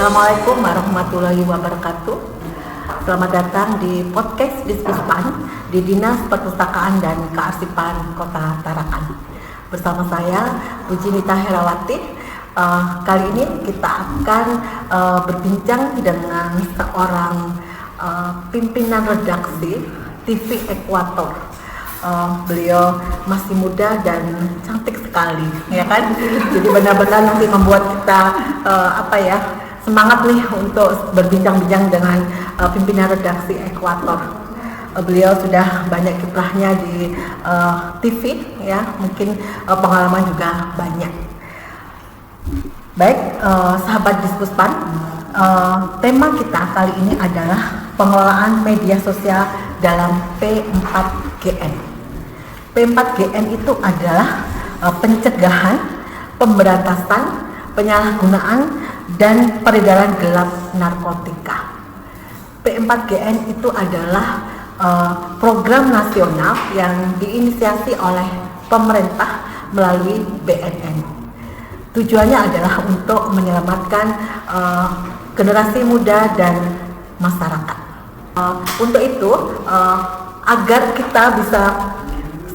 Assalamualaikum warahmatullahi wabarakatuh. Selamat datang di podcast Dispuspan di Dinas Perpustakaan dan Kearsipan Kota Tarakan. Bersama saya Pujinita Herawati. Kali ini kita akan berbincang dengan seorang pimpinan redaksi TV Ekuator. Beliau masih muda dan cantik sekali, ya kan? Jadi benar-benar nanti membuat kita semangat nih untuk berbincang-bincang dengan pimpinan redaksi Ekuator. Beliau sudah banyak kiprahnya di TV, ya, mungkin pengalaman juga banyak. Baik, sahabat Dispuspan, tema kita kali ini adalah pengelolaan media sosial dalam P4GN. P4GN itu adalah pencegahan, pemberantasan, penyalahgunaan, dan peredaran gelap narkotika. P4GN itu adalah program nasional yang diinisiasi oleh pemerintah melalui BNN. Tujuannya adalah untuk menyelamatkan generasi muda dan masyarakat. Untuk itu, agar kita bisa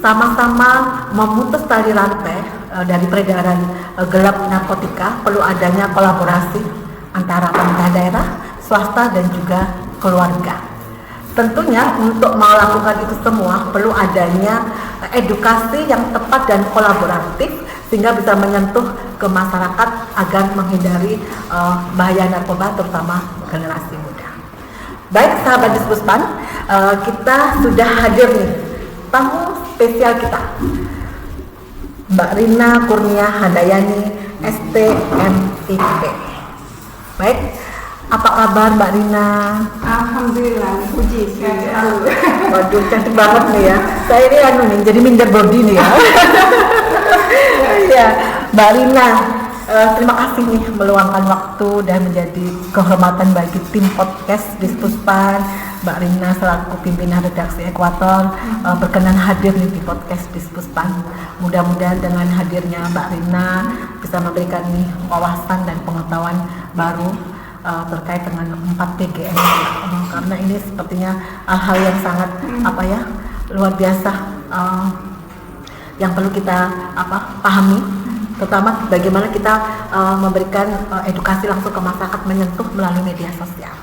sama-sama memutus tali rantai dari peredaran gelap narkotika, perlu adanya kolaborasi antara pemerintah daerah, swasta, dan juga keluarga. Tentunya untuk melakukan itu semua perlu adanya edukasi yang tepat dan kolaboratif sehingga bisa menyentuh ke masyarakat agar menghindari bahaya narkoba, terutama generasi muda. Baik, sahabat Dispuspan, kita sudah hadir nih tamu spesial kita, Mbak Rina Kurnia Handayani, STMIP. Baik, apa kabar Mbak Rina? Alhamdulillah, puji selalu. Waduh, cantik banget nih ya. Saya ini jadi minder body nih ya. Ya, Mbak Rina, terima kasih nih meluangkan waktu dan menjadi kehormatan bagi tim podcast Dispuspan. Mbak Rina selaku pimpinan redaksi Ekuator berkenan hadir nih di podcast Dispuspan. Mudah-mudahan dengan hadirnya Mbak Rina bisa memberikan nih wawasan dan pengetahuan baru terkait dengan 4PGN, karena ini sepertinya hal yang sangat luar biasa yang perlu kita pahami, terutama bagaimana kita memberikan edukasi langsung ke masyarakat menyentuh melalui media sosial.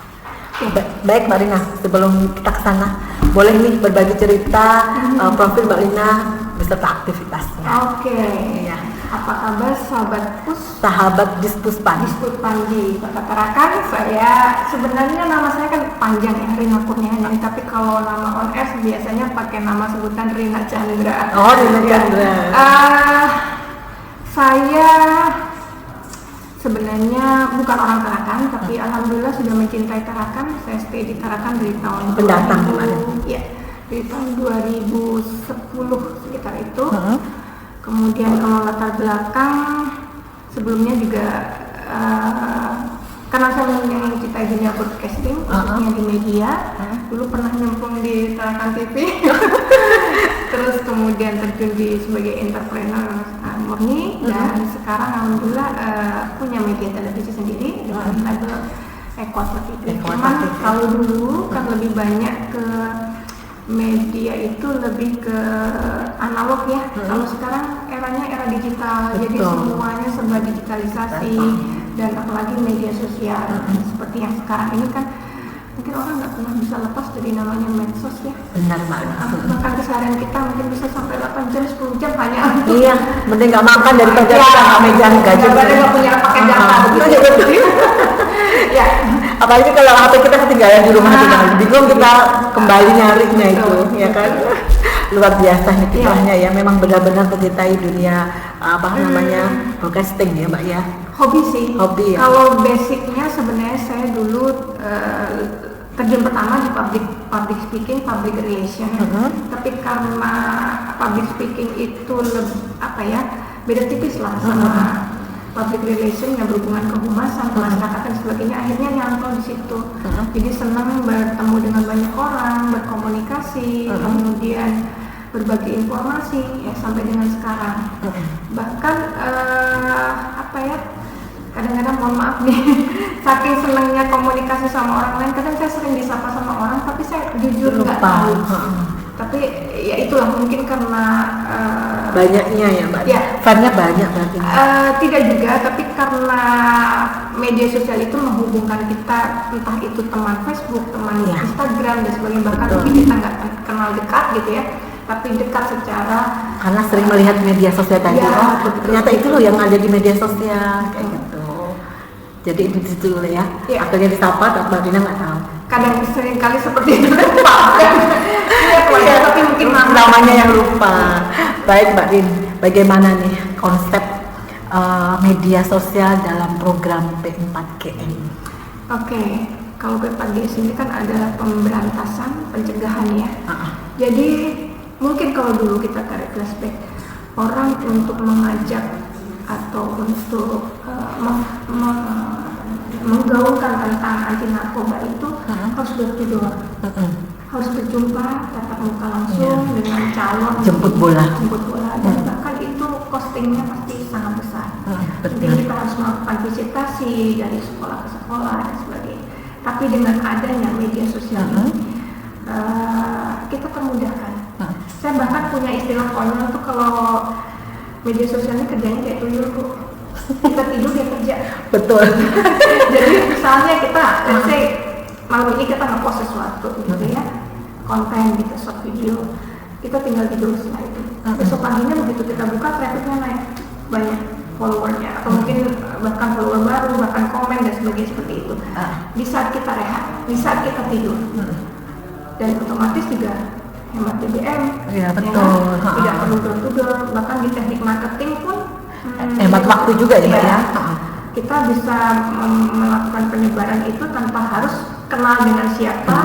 Baik Mbak Rina, sebelum kita ke sana, boleh nih berbagi cerita profil Mbak Rina beserta aktivitasnya. Oke. Ya. Apa kabar sahabat Dispuspan di Kota Tarakan? Saya sebenarnya nama saya kan panjang ya, Rina Kurnia Handayani, tapi kalau nama on air biasanya pakai nama sebutan Rina Chandra. Oh, Rina Chandra. Saya sebenarnya bukan orang Tarakan, tapi alhamdulillah sudah mencintai Tarakan. Saya stay di Tarakan dari tahun pendatang kemarin. Ya, dari tahun 2010 sekitar itu. Kemudian kalau latar belakang sebelumnya juga karena saya mencintai dunia broadcasting, khususnya di media. Dulu pernah nyemplung di Tarakan TV. Terus kemudian terjun sebagai entrepreneur murni, dan sekarang alhamdulillah punya media televisi sendiri dengan label Ekuator TV. Cuman kalau dulu kan lebih banyak ke media itu lebih ke analog ya. Kalau sekarang eranya era digital. Betul. Jadi semuanya serba digitalisasi, dan apalagi media sosial seperti yang sekarang ini kan mungkin orang nggak pernah bisa lepas dari namanya medsos ya. Benar Mbak. Bahkan keseharian kita mungkin bisa sampai 8 jam 10 jam hanya untuk Iya, mending nggak makan daripada kita nggak megang gaji. nggak punya paket data begitu. Ya, Apalagi kalau HP kita ketinggalan di rumah, bingung kita kembali nyarinya itu, ya kan? Luar biasa nih kiprahnya ya. Memang benar-benar mencintai dunia broadcasting ya Mbak ya. Hobi sih. Hobi ya. Kalau basicnya sebenarnya saya dulu terjun pertama di public speaking, public relation. Tapi karena public speaking itu beda tipis lah sama public relation yang berhubungan ke humasan, masyarakat dan sebagainya, akhirnya nyantol di situ. Jadi senang bertemu dengan banyak orang, berkomunikasi, kemudian berbagi informasi ya sampai dengan sekarang. Bahkan kadang-kadang mohon maaf nih saking senangnya komunikasi sama orang lain, kadang saya sering disapa sama orang tapi saya jujur nggak Lupa. tahu. Tapi ya itulah mungkin karena Banyaknya ya Mbak. Ya. Fannya banyak berarti. tidak juga, tapi karena media sosial itu menghubungkan kita, entah itu teman Facebook, teman Ya. Instagram dan sebagainya, bahkan Betul. mungkin kita nggak kenal dekat gitu ya, tapi dekat secara Karena sering melihat media sosial tadi, Ya, oh betul. ternyata itu loh yang ada di media sosial kayak gitu. Jadi itu situ loh ya. Ya. Akhirnya disapa, Mbak Dina nggak tahu. kadang sering kali seperti itu lupa. Ya, tapi mungkin namanya yang lupa. Baik Mbak Din, bagaimana nih konsep media sosial dalam program P4GN? Oke, kalau P4G sini kan ada pemberantasan, pencegahan ya. Jadi mungkin kalau dulu kita tarik flashback, orang untuk mengajak atau untuk menggaungkan tentang anti narkoba itu harus door-to-door, harus berjumpa tatap muka langsung dengan calon, Jemput bola. dan bahkan itu costingnya pasti sangat besar. Jadi kita harus melakukan visitasi dari sekolah ke sekolah dan sebagainya. Tapi dengan adanya media sosial ini, kita termudahkan. Saya bahkan punya istilah konyol tuh, kalau media sosialnya kerjanya kayak tuyul Bu. Kita tidur dia kerja. Betul. Jadi misalnya kita, let's say malam ini kita nge-post sesuatu gitu ya, konten gitu, short video, kita tinggal tidur setelah itu. Besok paginya begitu kita buka, trafficnya naik banyak followernya, atau mungkin bahkan follower baru, bahkan komen dan sebagainya seperti itu. Di saat kita rehat, di saat kita tidur, dan otomatis juga hemat BBM. Ya, kan? betul. Tidak perlu door-to-door, bahkan di teknik marketing pun Hemat waktu juga ya Mbak ya. Kita bisa melakukan penyebaran itu tanpa harus kenal dengan siapa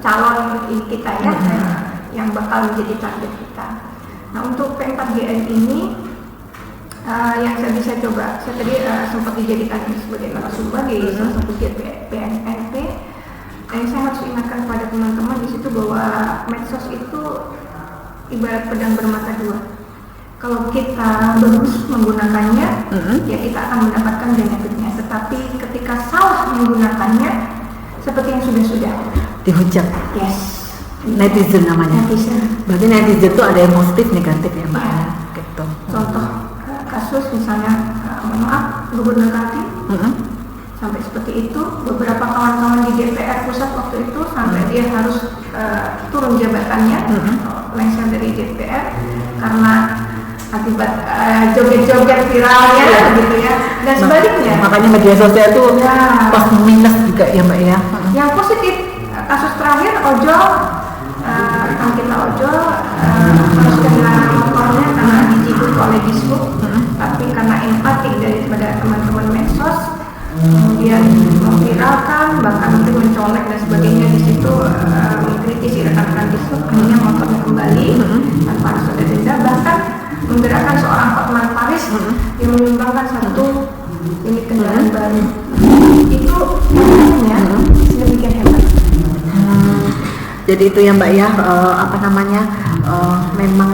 calon ini kita ya, yang bakal menjadi target kita. Nah, untuk P4GN ini yang saya bisa coba, saya tadi sempat dijadikan sebagai narasumber di salah satu PNNP. Yang saya harus ingatkan kepada teman-teman di situ bahwa medsos itu ibarat pedang bermata dua. Kalau kita bagus menggunakannya, ya kita akan mendapatkan benefitnya. Tetapi ketika salah menggunakannya, seperti yang sudah-sudah Dihujat. Yes. Netizen namanya. Netizen. Berarti netizen itu ada yang positif, negatif ya Mbak. Ya. Gitu. Contoh kasus misalnya, mohon maaf, Gubernur Kaltim sampai seperti itu. Beberapa kawan-kawan di DPR pusat waktu itu sampai dia harus turun jabatannya, lengser dari DPR karena akibat joget-joget viralnya gitu ya, dan sebaliknya. Makanya media sosial itu plus minus juga ya Mbak ya. Yang positif, kasus terakhir ojol, rekan kita ojol harus kehilangan motornya karena dijibut oleh Dishub, tapi karena empatik daripada teman-teman medsos, kemudian memviralkan, bahkan mungkin mencolek dan sebagainya di situ, mengkritisi rekan-rekan Dishub, akhirnya motornya kembali tanpa harus ada denda, bahkan menggerakkan seorang Hotman Paris yang menyumbangkan satu unit kendaraan baru. Itu namanya sedemikian hebat. Jadi itu ya Mbak ya, memang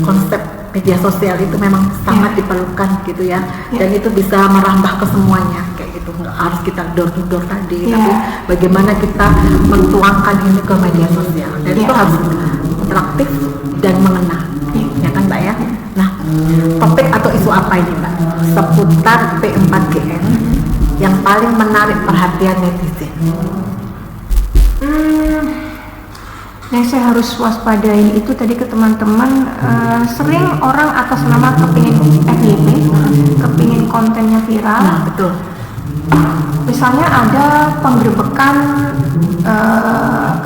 konsep media sosial itu memang sangat diperlukan gitu ya, dan itu bisa merambah ke semuanya kayak gitu. Nggak harus kita door to door tadi, tapi bagaimana kita mentuangkan ini ke media sosial, dan itu harus interaktif dan mengena, ya kan Mbak ya. Nah, topik atau isu apa ini Mbak seputar P4GN yang paling menarik perhatian netizen? Yang saya harus waspadain itu tadi ke teman-teman, sering orang atas nama kepingin FYP, kepingin kontennya viral. Nah, betul. Misalnya ada penggerbekan,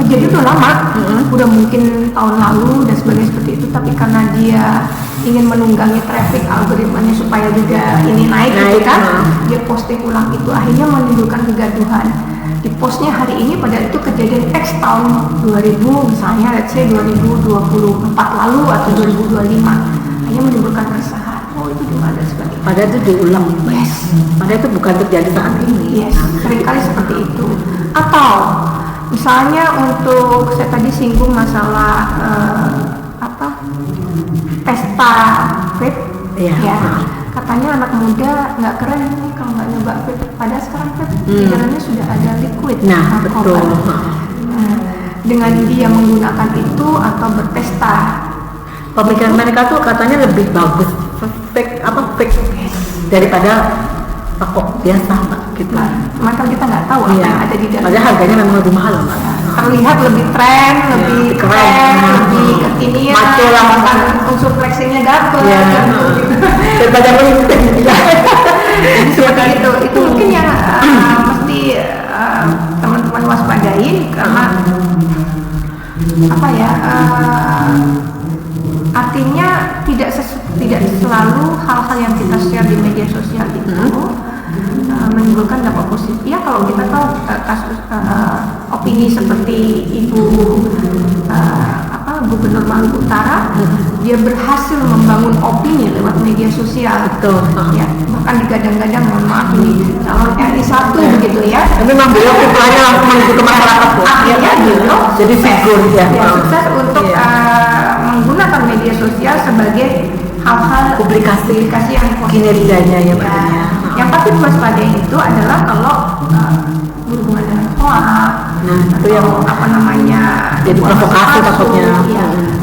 kejadian udah lama, udah mungkin tahun lalu dan sebagainya seperti itu, tapi karena dia ingin menunggangi traffic algoritmanya supaya juga ini naik gitu kan, dia posting ulang itu, akhirnya menimbulkan kegaduhan. Di postnya hari ini pada itu kejadian X tahun 2000 misalnya, let's say 2024 lalu atau 2025, hanya menimbulkan keresahan. Oh itu gimana dan sebagainya. Padahal itu diulang. Padahal itu bukan terjadi saat ini. Seringkali seperti itu. Atau misalnya untuk saya tadi singgung masalah pesta vape, kata Makanya anak muda nggak keren nih kalau nggak nyoba vape. Padahal sekarang vape di dalamnya sudah ada liquid narkoba. Nah, dengan dia menggunakan itu atau berpesta, pemikiran mereka tuh katanya lebih bagus vape daripada rokok biasa Mbak gitu. Maka kita nggak tahu apa yang ada di dalam. Padahal harganya memang lebih mahal Mbak. Terlihat lebih tren, lebih keren, lebih kekinian, maco lah, bahkan unsur flexingnya dapet. Daripada seperti itu. Itu mungkin yang mesti teman-teman waspadain, karena apa ya? Artinya tidak selalu hal-hal yang kita share di media sosial itu menimbulkan dampak positif. Ya kalau kita tahu kasus opini seperti Ibu Gubernur Maluku Utara, dia berhasil membangun opini lewat media sosial. Betul. Ya, bahkan digadang-gadang, mohon maaf ini calon RI 1 begitu ya. Tapi memang beliau pukulannya langsung menuju ke masyarakat tuh. Akhirnya beliau jadi figur ya. Sukses untuk menggunakan media sosial sebagai hal-hal publikasi yang kinerjanya ya Mbak. Yang pasti waspadai itu adalah kalau berhubungan dengan hoax, itu yang jadi provokasi takutnya,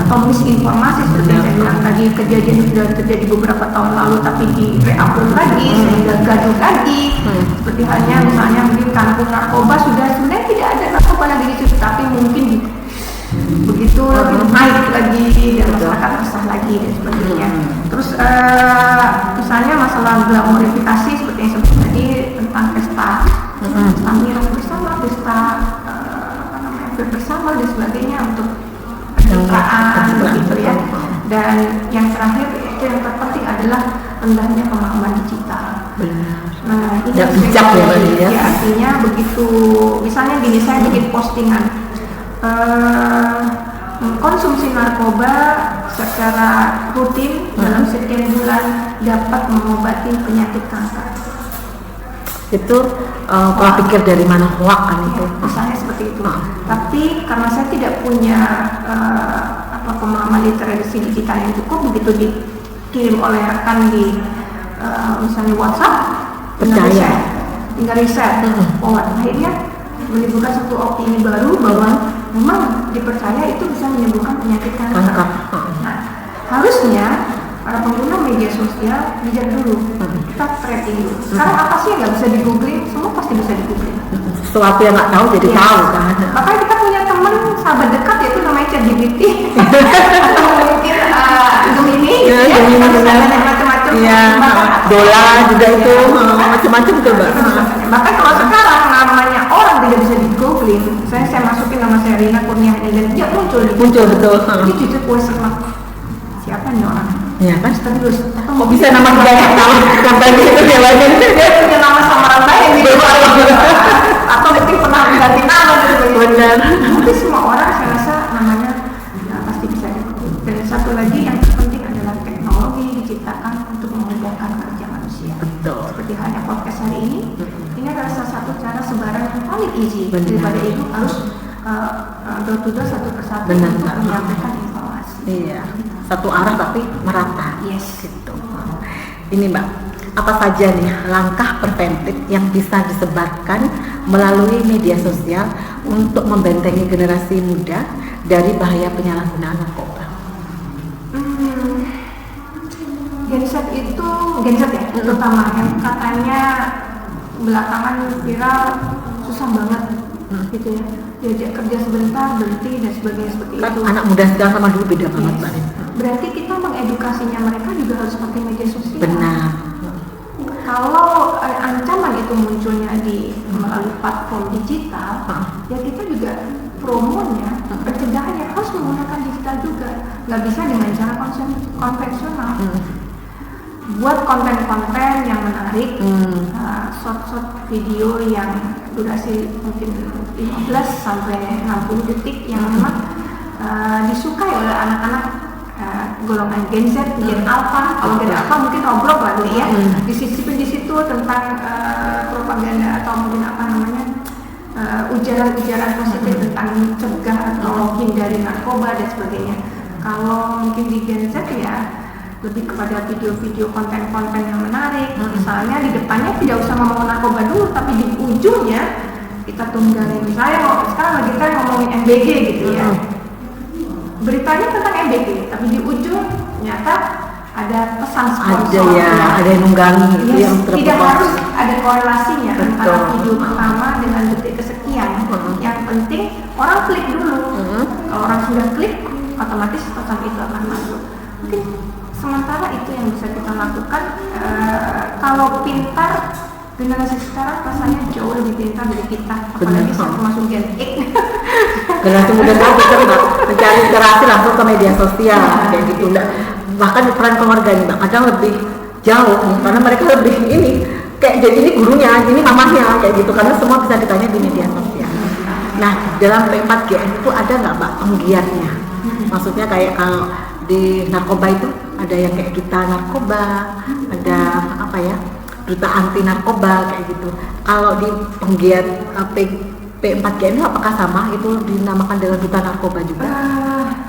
atau misinformasi seperti yang saya bilang tadi, kejadian sudah terjadi beberapa tahun lalu tapi di reupload lagi sehingga gaduh lagi. Seperti halnya misalnya mungkin kampung narkoba sudah sebenarnya tidak ada narkoba lagi di situ, tapi mungkin begitu naik lagi dan masyarakat resah lagi dan sebagainya. Terus misalnya masalah glamorifikasi seperti yang sebut tadi tentang pesta miras bersama, pesta bersama dan sebagainya untuk pencitraan begitu ya. Dan yang terakhir itu yang terpenting adalah rendahnya pemahaman digital. Nah ini bijak ya, artinya begitu misalnya gini, saya bikin postingan konsumsi narkoba secara rutin dalam sekian bulan dapat mengobati penyakit kanker. Itu pola pikir dari mana hoak kan itu. Misalnya seperti itu. Tapi karena saya tidak punya pemahaman literasi digital yang cukup, begitu dikirim oleh rekan di misalnya WhatsApp, tinggal riset. Akhirnya menimbulkan satu opini baru bahwa memang dipercaya itu bisa menyembuhkan penyakit kanker. Nah, harusnya para pengguna media sosial bijak dulu, kita tracking dulu. Sekarang apa sih yang nggak bisa di googling? Semua pasti bisa di googling. Sesuatu yang nggak tahu jadi tahu kan. Makanya kita punya teman sahabat dekat yaitu namanya ChatGPT atau mungkin Gemini, macam-macam. Dola juga itu macam-macam tuh Mbak. Bahkan kalau sekarang namanya orang tidak bisa di googling, saya masukin nama saya Rina Kurniawan dan dia muncul betul. Ini jujur kueser siapa nih orang? Ya kan? Terus kok bisa nama banyak nama sampai gitu ya banyak. Dia punya nama samaran saya gitu. Atau mungkin pernah mengganti nama gitu. Benar. Tapi semua orang saya rasa namanya pasti bisa di-google. Dan satu lagi yang terpenting adalah teknologi diciptakan untuk memudahkan kerja manusia. Betul. Seperti halnya podcast hari ini adalah salah satu cara sebaran yang paling easy. Daripada itu harus door to door satu persatu untuk menyampaikan informasi. Iya. Satu arah tapi merata. Yes. Gitu. Ini Mbak, apa saja nih langkah preventif yang bisa disebarkan melalui media sosial untuk membentengi generasi muda dari bahaya penyalahgunaan narkoba? Genset ya, terutama yang katanya belakangan viral susah banget gitu ya. Diajak kerja sebentar berhenti dan sebagainya seperti itu. Anak muda sekarang sama dulu beda banget Mbak. Berarti kita mengedukasinya mereka juga harus pakai media sosial. Benar. Kalau ancaman itu munculnya melalui platform digital, ya kita juga promonya, pencegahannya harus menggunakan digital juga. Nggak bisa dengan cara konvensional. Buat konten-konten yang menarik, short video yang durasi mungkin 15 sampai 60 detik yang memang disukai oleh anak-anak golongan Gen Z, Gen Alpha. Kalau Gen Alpha mungkin Roblox lah ya. Disisipin di situ tentang propaganda atau mungkin ujaran-ujaran positif tentang mencegah atau hindari narkoba dan sebagainya. Kalau mungkin di Gen Z ya lebih kepada video-video konten-konten yang menarik. Misalnya di depannya tidak usah ngomong narkoba dulu, tapi di ujungnya kita tunggangi. Misalnya sekarang lagi kan ngomongin MBG gitu ya, beritanya tentang MBG, tapi di ujung ternyata ada pesan sponsor. Ada yang nunggangi gitu yang tidak harus ada korelasinya. Betul. Antara video pertama dengan detik kesekian. Yang penting orang klik dulu. Kalau orang sudah klik, otomatis pesan itu akan masuk. Mungkin sementara itu yang bisa kita lakukan. Kalau pintar, generasi sekarang rasanya jauh lebih pintar dari kita, apalagi saya termasuk Gen X. Generasi muda sekarang kita mencari inspirasi langsung ke media sosial kayak gitu. Bahkan peran keluarga nih kadang lebih jauh karena mereka lebih ini kayak jadi ini gurunya, ini mamahnya kayak gitu, karena semua bisa ditanya di media sosial. Nah, dalam P4GN itu ada nggak Mbak penggiatnya? Maksudnya kayak kalau di narkoba itu ada yang kayak duta narkoba, ada apa ya, duta anti narkoba kayak gitu. Kalau di penggiat P4GN itu apakah sama itu dinamakan dengan duta narkoba juga?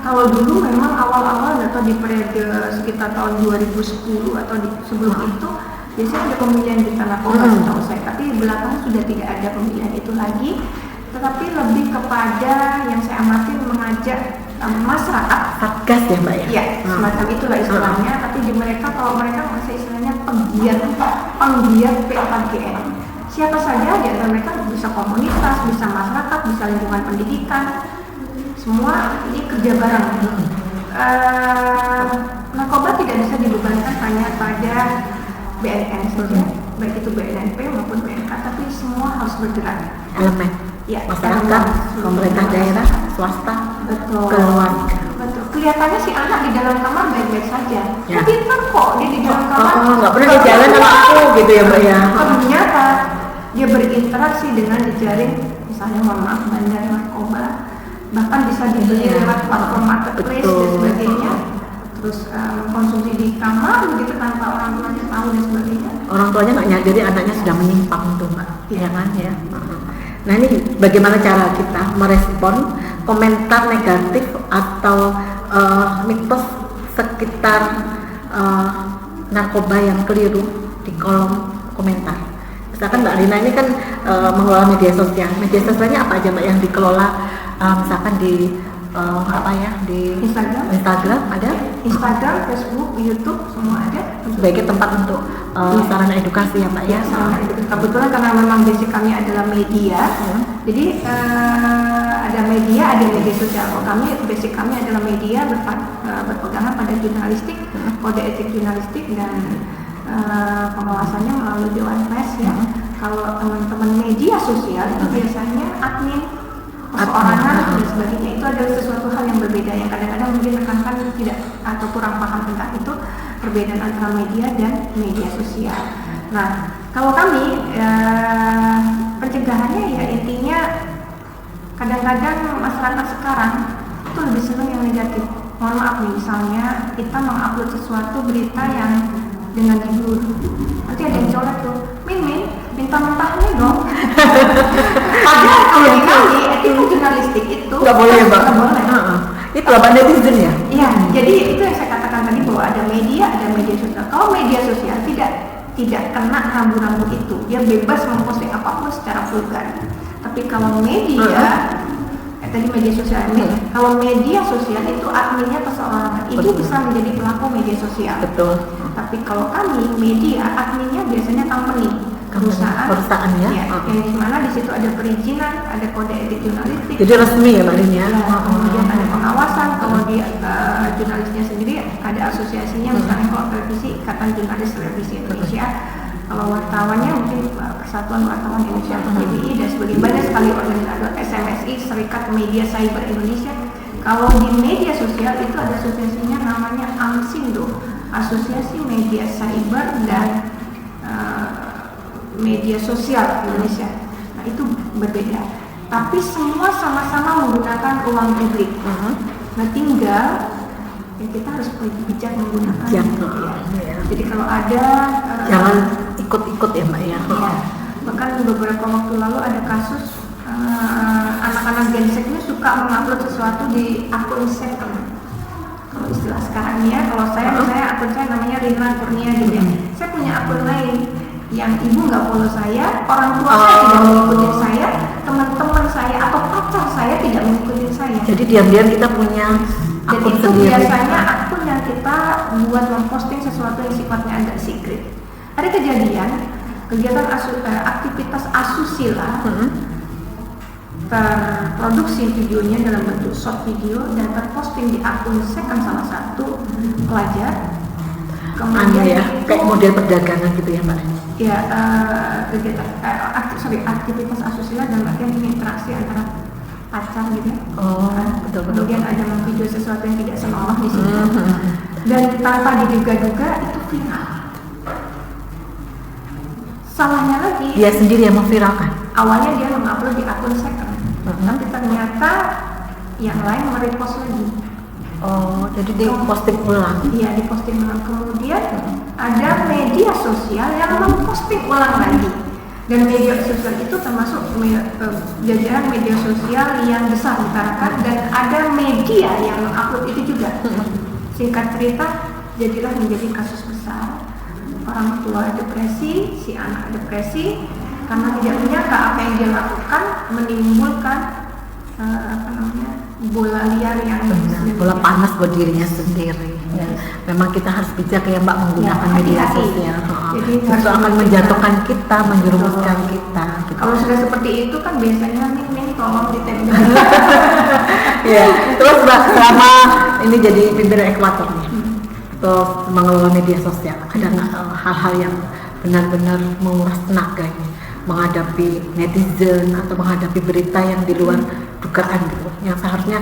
Kalau dulu memang awal-awal atau di periode sekitar tahun 2010 atau sebelum itu biasanya ada pemilihan duta narkoba setahu saya, tapi belakangan sudah tidak ada pemilihan itu lagi, tetapi lebih kepada yang saya amati mengajak masyarakat. Satgas ya Mbak ya? Iya, semacam itulah istilahnya, tapi di mereka kalau mereka masih istilahnya penggiat P4GN. Siapa saja di antara mereka, bisa komunitas, bisa masyarakat, bisa lingkungan pendidikan, semua ini kerja bareng. Narkoba tidak bisa dibebankan hanya pada BNN saja, baik itu BNNP maupun BNK, tapi semua harus bergerak. Elemen, ya, masyarakat, pemerintah daerah, swasta, betul. keluarga. Betul. Kelihatannya si anak di dalam kamar baik-baik saja, Ya. pintar kok dia di dalam kamar. Nggak pernah di jalan sama aku gitu ya Mbak ya? Ternyata dia berinteraksi dengan jejaring, misalnya mohon maaf bandar narkoba, bahkan bisa dibeli lewat platform marketplace dan sebagainya. Terus konsumsi di kamar begitu tanpa orang tuanya tahu dan sebagainya. Orang tuanya nggak nyadari anaknya sudah menyimpang tuh Mbak, ya kan ya. Nah ini bagaimana cara kita merespon komentar negatif atau mitos sekitar narkoba yang keliru di kolom komentar. Misalkan Mbak Rina ini kan mengelola media sosial. Media sosialnya apa aja Mbak yang dikelola? Misalkan di di Instagram ada? Instagram, Facebook, YouTube semua ada. Sebagai tempat untuk sarana edukasi ya Mbak ya. Sarana edukasi. Kebetulan karena memang basic kami adalah media, jadi ada media sosial. Kalau kami basic kami adalah media berpegangan pada jurnalistik, kode etik jurnalistik dan pengawasannya melalui Dewan Pers ya. Kalau teman-teman media sosial itu biasanya admin perseorangan dan sebagainya, itu adalah sesuatu hal yang berbeda yang kadang-kadang mungkin rekan-rekan tidak atau kurang paham tentang itu, perbedaan antara media dan media sosial. Nah, kalau kami pencegahannya ya intinya kadang-kadang masyarakat sekarang itu lebih senang yang negatif. Mohon maaf nih, misalnya kita mengupload sesuatu berita yang dengan judul, nanti ada yang colek tuh, Mimin minta mentahnya dong. Padahal kalau di kami etika jurnalistik itu nggak boleh ya Mbak? Nggak boleh. Itu lah netizen ya? Iya, jadi itu yang saya katakan tadi bahwa ada media sosial. Kalau media sosial tidak kena rambu-rambu itu, dia bebas memposting apapun secara vulgar. Tapi kalau media tadi media sosial kalau media sosial itu adminnya perseorangan, itu bisa menjadi pelaku media sosial. Betul. Tapi kalau kami media adminnya biasanya company, perusahaan ya, yang dimana di situ ada perizinan, ada kode etik jurnalistik. Jadi resmi ya Mbak Lin ya. Kemudian ada pengawasan. Kalau di jurnalisnya sendiri ada asosiasinya, misalnya kalau televisi Ikatan Jurnalis Televisi Indonesia. Kalau wartawannya mungkin Persatuan Wartawan Indonesia atau PBI dan sebagainya, banyak sekali organisasi, SMSI, Serikat Media Cyber Indonesia. Kalau di media sosial itu ada asosiasinya namanya AMSINDO, Asosiasi Media Cyber dan Media Sosial Indonesia. Nah itu berbeda, tapi semua sama-sama menggunakan uang publik. Nah tinggal ya kita harus bijak menggunakan. Jadi kalau ada jangan ikut-ikut ya Mbak ya. Bahkan beberapa waktu lalu ada kasus anak-anak Gen Z ini suka mengupload sesuatu di akun second. Kalau istilah sekarang ya. Kalau saya misalnya akun saya namanya Rina Kurnia gitu ya. Saya punya akun lain yang ibu nggak follow saya, orang tua saya tidak mengikuti saya, teman-teman saya atau pacar saya tidak mengikuti saya. Jadi diam-diam kita punya Dan akun itu sendiri. biasanya akun yang kita buat memposting sesuatu yang sifatnya agak secret. Ada kejadian kegiatan aktivitas asusila terproduksi videonya dalam bentuk short video dan terposting di akun second salah satu pelajar. Kemudian ya, kayak model perdagangan gitu ya Mbak. Ya, kegiatan aktivitas asusila dalam artian ini interaksi antara pacar gitu ya. Betul. Kemudian ada video sesuatu yang tidak senonoh di situ. Dan tanpa diduga-duga itu viral. Salahnya lagi, Dia sendiri yang memviralkan. awalnya dia mengupload di akun second, tapi ternyata yang lain merepost lagi. Jadi dia posting ulang. Iya, diposting ulang. Kemudian ada media sosial yang memposting ulang lagi. Dan media sosial itu termasuk jajaran media sosial yang besar di Tarakan, dan ada media yang mengupload itu juga. Singkat cerita, jadilah menjadi kasus besar. Orang tua depresi, si anak depresi karena tidak menyangka apa yang dia lakukan menimbulkan bola liar yang bola panas buat dirinya sendiri. Ya. Memang kita harus bijak ya Mbak menggunakan Ya, media hati-hati. sosial. Jadi itu harus akan bijak. menjatuhkan kita, menjerumuskan kita. Gitu. Kalau sudah seperti itu kan biasanya nih tolong ditendang. Ya, terus Mbak selama ini jadi pimpinan Ekuator nih, terus mengelola media sosial, ada nggak hal-hal yang benar-benar menguras tenaga ini, menghadapi netizen atau menghadapi berita yang di luar dugaan gitu, yang seharusnya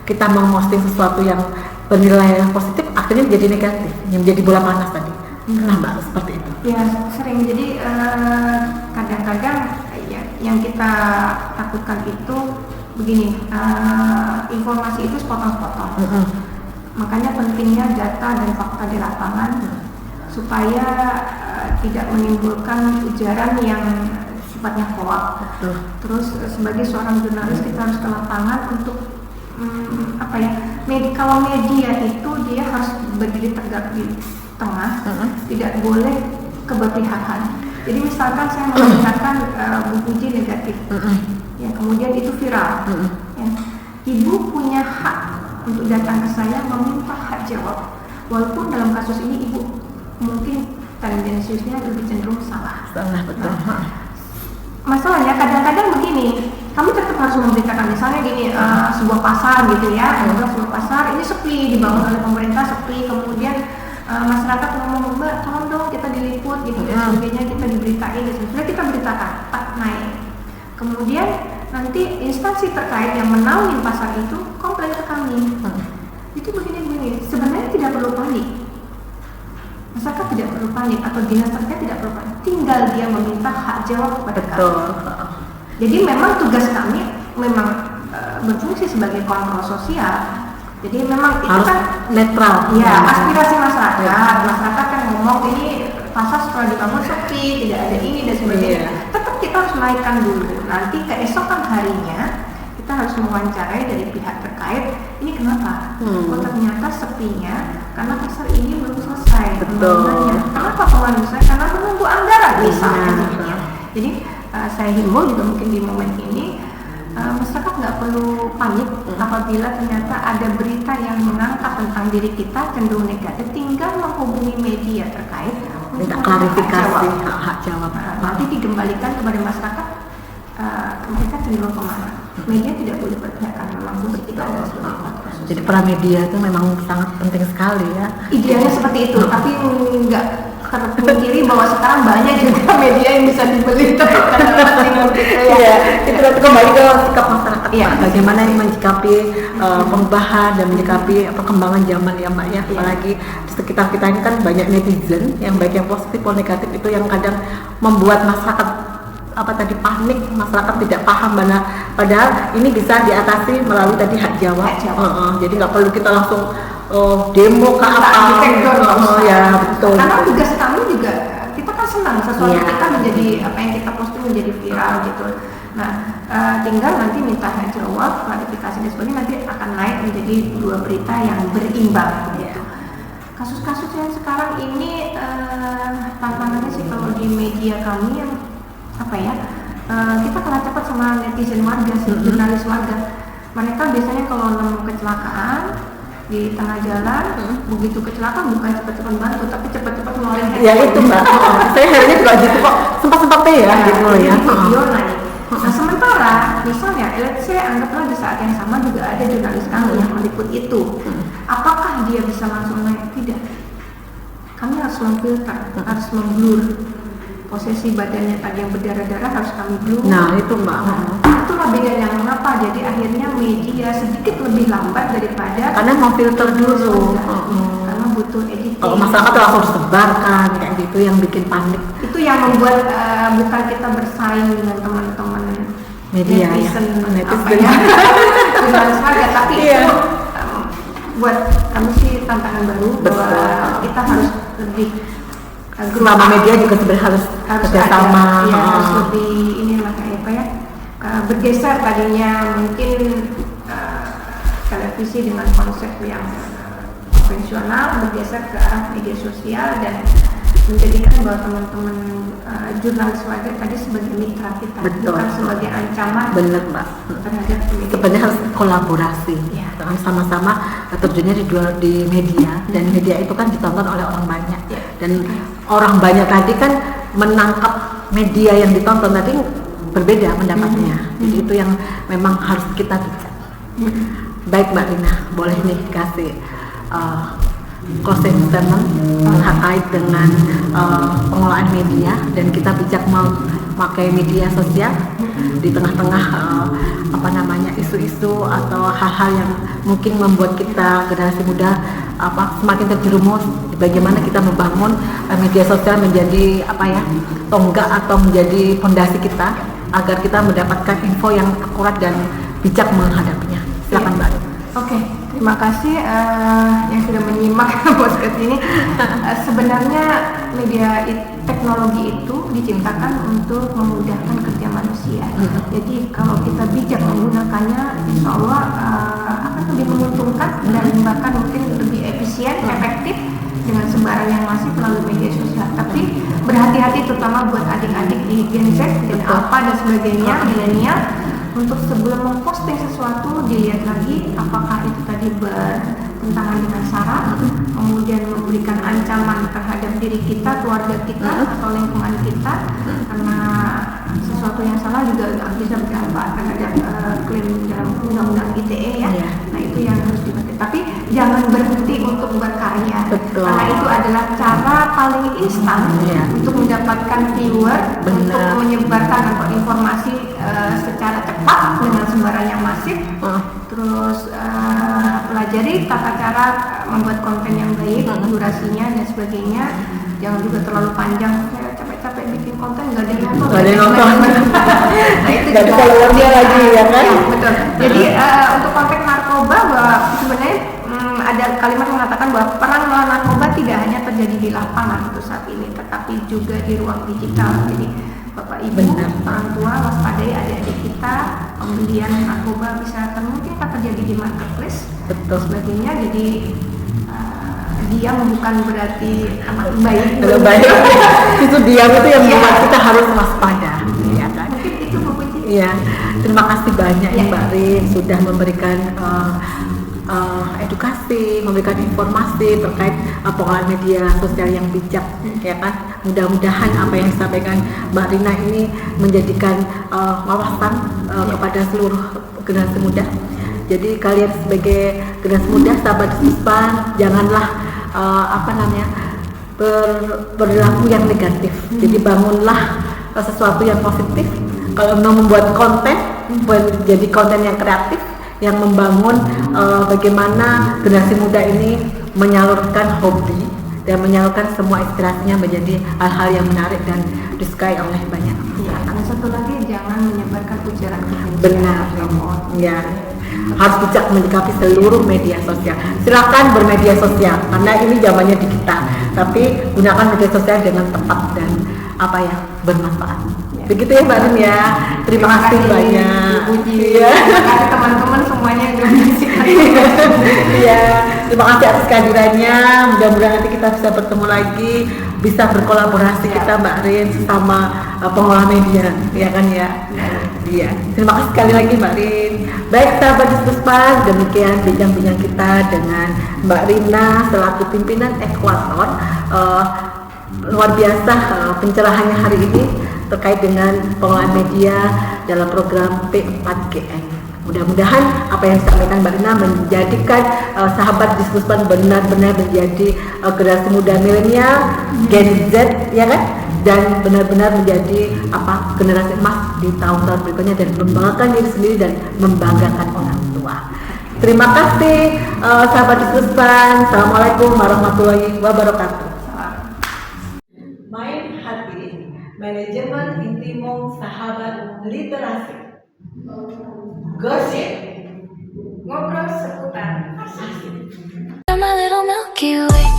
kita memposting sesuatu yang bernilai positif akhirnya menjadi negatif, yang menjadi bola panas tadi. Kenapa seperti itu? Ya sering, jadi kadang-kadang ya, yang kita takutkan itu begini, informasi itu sepotong-sepotong. Makanya pentingnya data dan fakta di lapangan supaya tidak menimbulkan ujaran yang sifatnya hoax. Terus sebagai seorang jurnalis kita harus ke lapangan untuk kalau media itu dia harus berdiri tegak di tengah, tidak boleh keberpihakan. Jadi misalkan saya memberitakan Bu Puji negatif, ya kemudian itu viral, ya, ibu punya hak untuk datang ke saya meminta hak jawab, walaupun dalam kasus ini ibu mungkin tendensiusnya lebih cenderung salah. Betul. Masalahnya kadang-kadang begini, kami tetap harus memberitakan, misalnya gini, sebuah pasar gitu ya, sebuah pasar ini sepi, dibangun oleh pemerintah sepi, kemudian masyarakat ngomong, Mbak tolong dong kita diliput gitu dan sebagainya, kita diberitain, dan sudah kita beritakan, naik. Kemudian nanti instansi terkait yang menaungi pasar itu komplain ke kami. Itu begini, sebenarnya tidak perlu panik. Masyarakat tidak perlu panik atau dinas terkait tidak perlu panik, tinggal dia meminta hak jawab kepada kami. Jadi memang tugas kami memang berfungsi sebagai kontrol sosial. Jadi memang itu harus kan netral. Ya, aspirasi masyarakat. Masyarakat kan ngomong ini pasar setelah dibangun sepi, tidak ada ini dan sebagainya. Tetap kita harus naikkan dulu. Nanti keesokan harinya kita harus mewawancarai dari pihak terkait. Ini kenapa? Oh ternyata sepinya karena pasar ini belum selesai pembangunannya. Kenapa pembangunan? Karena menunggu anggaran misalnya. Jadi saya himbau juga mungkin di momen ini masyarakat nggak perlu panik apabila ternyata ada berita yang mengangkat tentang diri kita cenderung negatif, tinggal menghubungi media terkait minta klarifikasi hak jawab. Nanti dikembalikan kepada masyarakat, mereka cenderung kemana? Media tidak boleh berpihak karena memang fungsi kita adalah sebagai kontrol. Jadi peran media itu memang sangat penting sekali ya. Idealnya seperti itu, tapi nggak terpungkiri bahwa sekarang banyak juga media yang bisa dibeli Iya, itu kembali ke sikap masyarakat. Iya. Bagaimana yang menyikapi perubahan dan menyikapi perkembangan zaman ya Mbak ya. Apalagi di sekitar kita ini kan banyak netizen yang baik yang positif maupun negatif, itu yang kadang membuat masyarakat panik, masyarakat tidak paham mana. Padahal ini bisa diatasi melalui tadi hak jawab. Jadi nggak perlu kita langsung demo ke apa. Ya betul. Karena tugas kami juga, kita kan senang sesuatu kita menjadi apa yang kita posting menjadi viral gitu. Nah, tinggal nanti minta jawab, klarifikasi dan sebagainya, nanti akan naik menjadi 2 berita yang berimbang. Gitu. Kasus-kasus yang sekarang ini tantangannya sih kalau di media kami yang apa ya, kita kalah cepat sama netizen warga sih, jurnalis warga. Mereka biasanya kalau nemu kecelakaan di tengah jalan, begitu kecelakaan bukan cepat-cepat bantu, tapi cepat-cepat ngeluarin handphone. Ya itu Mbak, saya herannya juga gitu kok, sempat-sempatnya ya gitu loh ya. Video naik. Nah sementara misalnya, let's say anggaplah di saat yang sama juga ada jurnalis kami yang meliput itu, apakah dia bisa langsung naik? Tidak. Kami harus memfilter, harus memblur. Posisi badannya tadi yang berdarah-darah harus kami blur. Nah itu Mbak. Itulah bedanya mengapa jadi akhirnya media sedikit lebih lambat daripada karena mau filter dulu. Karena butuh editing. Kalau masyarakat tuh langsung disebarkan kayak gitu yang bikin panik. Itu yang membuat bukan kita bersaing dengan teman-teman media netizen, netizen. jurnalis warga, tapi itu buat kami sih tantangan baru. Betul. Bahwa kita harus lebih sama media juga sebenarnya harus kerjasama, ya, harus lebih inilah kayak apa ya, bergeser tadinya mungkin televisi dengan konsep yang konvensional bergeser ke arah media sosial dan menjadikan bahwa teman-teman jurnalis warga tadi sebagai mitra kita, bukan sebagai ancaman. Benar Mbak. Terhadap media. Sebenarnya harus kolaborasi, sama-sama terjunnya di media, dan media itu kan ditonton oleh orang banyak, dan orang banyak tadi kan menangkap media yang ditonton tadi berbeda pendapatnya. Jadi itu yang memang harus kita bijak. Baik Mbak Rina, boleh nih kasih closing statement terkait dengan pengelolaan media dan kita bijak memakai media sosial di tengah-tengah isu-isu atau hal-hal yang mungkin membuat kita generasi muda semakin terjerumus. Bagaimana kita membangun media sosial menjadi tonggak atau menjadi fondasi kita agar kita mendapatkan info yang akurat dan bijak menghadapinya. Silakan Mbak. Oke, terima kasih yang sudah menyimak podcast ini. Sebenarnya media teknologi itu diciptakan untuk memudahkan kerja manusia. Jadi kalau kita bijak menggunakannya, insya Allah akan lebih menguntungkan dan bahkan mungkin lebih efisien, efektif dengan sebaran yang masif melalui media sosial. Tapi berhati-hati terutama buat adik-adik di Gen Z dan Alpha dan sebagainya, milenial, untuk sebelum memposting sesuatu dilihat lagi apakah itu tadi bertentangan dengan syarat, kemudian memberikan ancaman terhadap diri kita, keluarga kita, atau lingkungan kita, karena sesuatu yang salah juga bisa berdampak terhadap klaim dalam undang-undang ITE ya. Nah itu yang harus diperhatikan. Tapi jangan berhenti untuk berkarya. Betul. Karena itu adalah cara paling instan untuk mendapatkan viewer, untuk menyebarkan atau informasi secara cepat dengan sebaran yang masif. Terus pelajari tata cara membuat konten yang baik, durasinya dan sebagainya. Jangan juga terlalu panjang. Saya capek-capek bikin konten nggak ada yang nonton. Nggak ada yang nonton. Nah itu nggak bisa luar dia lagi ya kan? Ya, betul. Jadi untuk konteks narkoba, bahwa sebenarnya ada kalimat mengatakan bahwa perang melawan narkoba tidak hanya terjadi di lapangan untuk saat ini, tetapi juga di ruang digital. Jadi Bapak Ibu, orang tua, waspadai adik-adik kita, pembelian narkoba bisa mungkin terjadi di marketplace, sebagainya. Jadi diam bukan berarti baik. Itu diam itu yang membuat kita harus waspada, ya kan? Mungkin itu Bu Puji. Iya, terima kasih banyak Mbak Rin sudah memberikan edukasi, memberikan informasi terkait pengelolaan media sosial yang bijak, ya kan? Mudah-mudahan apa yang disampaikan Mbak Rina ini menjadikan wawasan kepada seluruh generasi muda. Jadi kalian sebagai generasi muda, sahabat Bispan, janganlah berlaku yang negatif. Jadi bangunlah sesuatu yang positif. Kalau mau membuat konten, jadi konten yang kreatif, yang membangun bagaimana generasi muda ini menyalurkan hobi dan menyalurkan semua inspirasinya menjadi hal-hal yang menarik dan disukai oleh banyak. Dan satu lagi, jangan menyebarkan ujaran kebencian. Benar, ya. Harus bijak menyikapi seluruh media sosial. Silakan bermedia sosial karena ini zamannya digital, tapi gunakan media sosial dengan tepat dan bermanfaat. Begitu ya Mbak Rin ya. Terima kasih banyak. Puji. Iya. Terima kasih teman-teman semuanya yang udah menyaksikan. Iya, terima kasih atas kehadirannya. Mudah-mudahan nanti kita bisa bertemu lagi, bisa berkolaborasi kita Mbak Rin sesama pengelola media, ya kan ya. Iya, terima kasih sekali lagi Mbak Rin. Baik sahabat Diskuspans, demikian bincang-bincang kita dengan Mbak Rina selaku pimpinan Ekuator. Luar biasa pencerahannya hari ini terkait dengan pengelolaan media dalam program P4GN. Mudah-mudahan apa yang disampaikan Mbak Rina menjadikan sahabat Diskuspans benar-benar menjadi generasi muda milenial, Gen Z, ya kan? Dan benar-benar menjadi generasi emas di tahun-tahun berikutnya dan membanggakan diri sendiri dan membanggakan orang tua. Terima kasih sahabat Diskuspans. Assalamualaikum warahmatullahi wabarakatuh. Main hati, manajemen intimum sahabat literasi. Gosip, ngobrol seputar asik. You're my little Milky Way.